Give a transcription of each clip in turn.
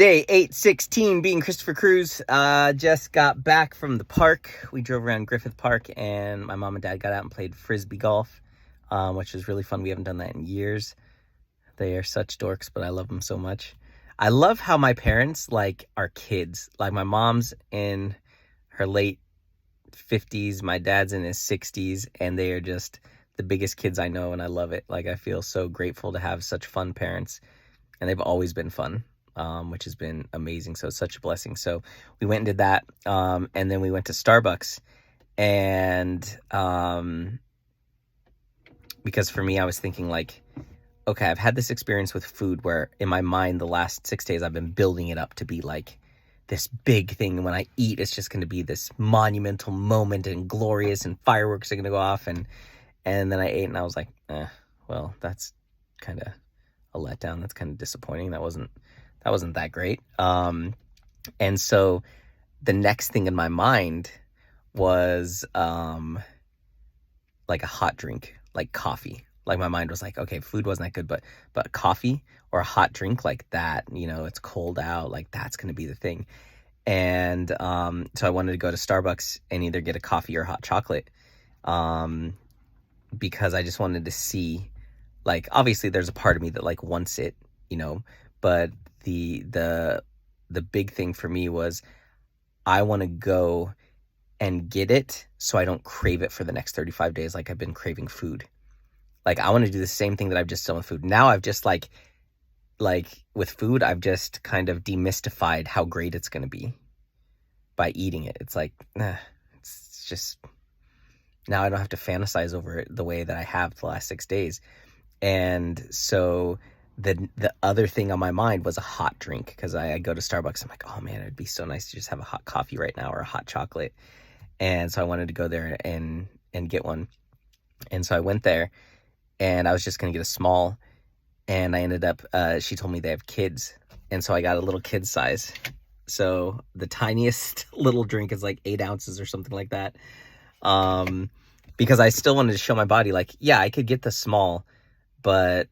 Day 816, being Christopher Cruz. Just got back from the park. We drove around Griffith Park, and my mom and dad got out and played frisbee golf, which was really fun. We haven't done that in years. They are such dorks, but I love them so much. I love how my parents are kids. Like, my mom's in her late 50s, my dad's in his 60s, and they are just the biggest kids I know, and I love it. I feel so grateful to have such fun parents, and they've always been fun. Which has been amazing. So it's such a blessing. So we went and did that. And then we went to Starbucks. And because for me, I was thinking okay, I've had this experience with food where in my mind, the last 6 days, I've been building it up to be this big thing. And when I eat, it's just going to be this monumental moment and glorious, and fireworks are going to go off. And then I ate and I was like, well, that's kind of a letdown. That's kind of disappointing. That wasn't that great. And so the next thing in my mind was a hot drink, like coffee. My mind was okay, food wasn't that good, but coffee or a hot drink like that, it's cold out, that's going to be the thing. And so I wanted to go to Starbucks and either get a coffee or hot chocolate, because I just wanted to see, obviously there's a part of me that wants it, but the big thing for me was I want to go and get it so I don't crave it for the next 35 days like I've been craving food. I want to do the same thing that I've just done with food. Now I've just with food, I've just kind of demystified how great it's going to be by eating it. It's it's just, now I don't have to fantasize over it the way that I have the last 6 days. And so the other thing on my mind was a hot drink, because I go to Starbucks. I'm like, oh man, it'd be so nice to just have a hot coffee right now or a hot chocolate. And so I wanted to go there and get one. And so I went there and I was just going to get a small, and I ended up, she told me they have kids. And so I got a little kid size. So the tiniest little drink is 8 ounces or something like that. Because I still wanted to show my body, yeah, I could get the small, but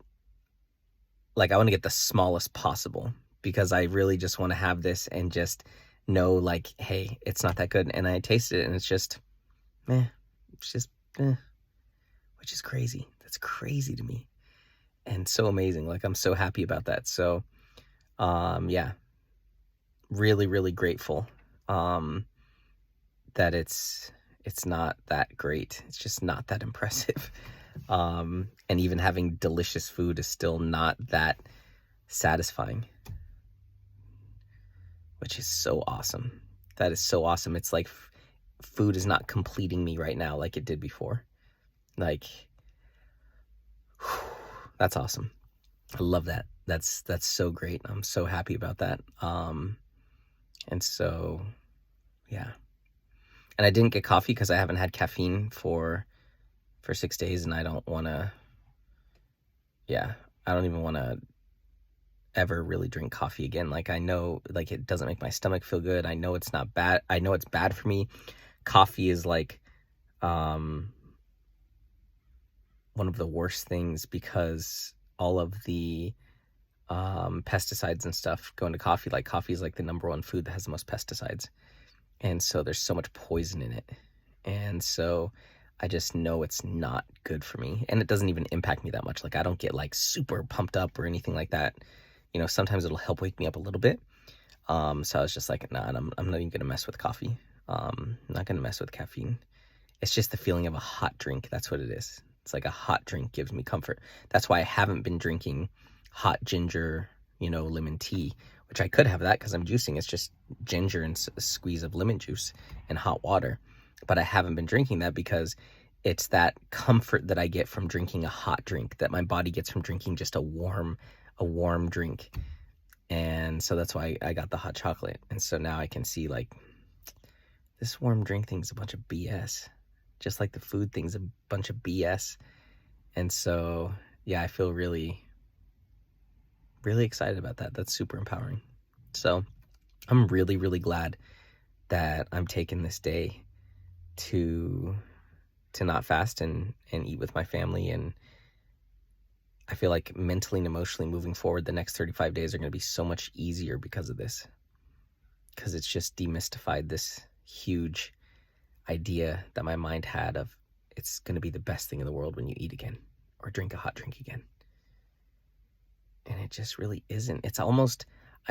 I want to get the smallest possible, because I really just want to have this and just know hey, it's not that good. And I tasted it and it's just meh. It's just meh, which is crazy. That's crazy to me and so amazing. I'm so happy about that. So yeah, really, really grateful that it's not that great. It's just not that impressive. And even having delicious food is still not that satisfying, which is so awesome. That is so awesome. It's food is not completing me right now like it did before. That's awesome. I love that. That's so great. I'm so happy about that. And so, yeah. And I didn't get coffee because I haven't had caffeine for 6 days, and I don't want to, I don't even want to ever really drink coffee again. I know, it doesn't make my stomach feel good. I know it's not bad. I know it's bad for me. Coffee is one of the worst things, because all of the pesticides and stuff go into coffee. Coffee is the number one food that has the most pesticides. And so there's so much poison in it. And so I just know it's not good for me, and it doesn't even impact me that much. I don't get super pumped up or anything like that. Sometimes it'll help wake me up a little bit. So I was just nah, I'm not even gonna mess with coffee. I'm not gonna mess with caffeine. It's just the feeling of a hot drink. That's what it is. It's a hot drink gives me comfort. That's why I haven't been drinking hot ginger, lemon tea, which I could have that because I'm juicing. It's just ginger and a squeeze of lemon juice and hot water. But I haven't been drinking that because it's that comfort that I get from drinking a hot drink that my body gets from drinking just a warm drink. And so that's why I got the hot chocolate. And so now I can see this warm drink thing's a bunch of BS. Just like the food thing's a bunch of BS. And so, yeah, I feel really, really excited about that. That's super empowering. So I'm really, really glad that I'm taking this day to not fast and eat with my family. And I feel like mentally and emotionally moving forward, the next 35 days are going to be so much easier because of this. Because it's just demystified this huge idea that my mind had of it's going to be the best thing in the world when you eat again or drink a hot drink again. And it just really isn't. I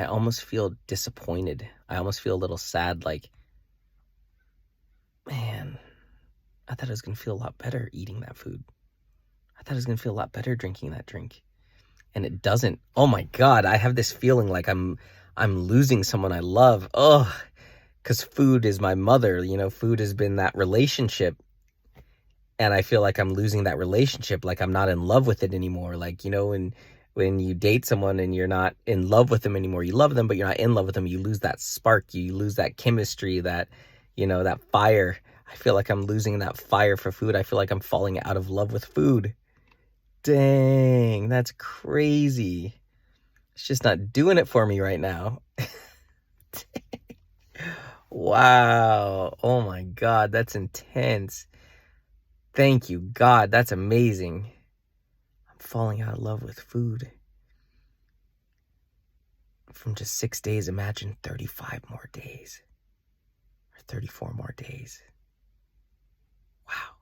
almost feel disappointed. I almost feel a little sad, like, man, I thought it was going to feel a lot better eating that food. I thought it was going to feel a lot better drinking that drink. And it doesn't. Oh my God, I have this feeling like I'm losing someone I love. Oh, because food is my mother. Food has been that relationship. And I feel like I'm losing that relationship, like I'm not in love with it anymore. Like, when you date someone and you're not in love with them anymore, you love them, but you're not in love with them, you lose that spark, you lose that chemistry, that fire. I feel like I'm losing that fire for food. I feel like I'm falling out of love with food. Dang, that's crazy. It's just not doing it for me right now. Wow. Oh my God, that's intense. Thank you, God. That's amazing. I'm falling out of love with food. From just 6 days, imagine 35 more days. Or 34 more days. Wow.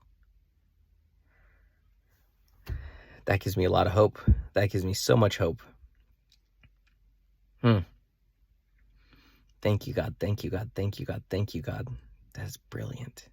That gives me a lot of hope. That gives me so much hope. Thank you, God. Thank you, God. Thank you, God. Thank you, God. That's brilliant.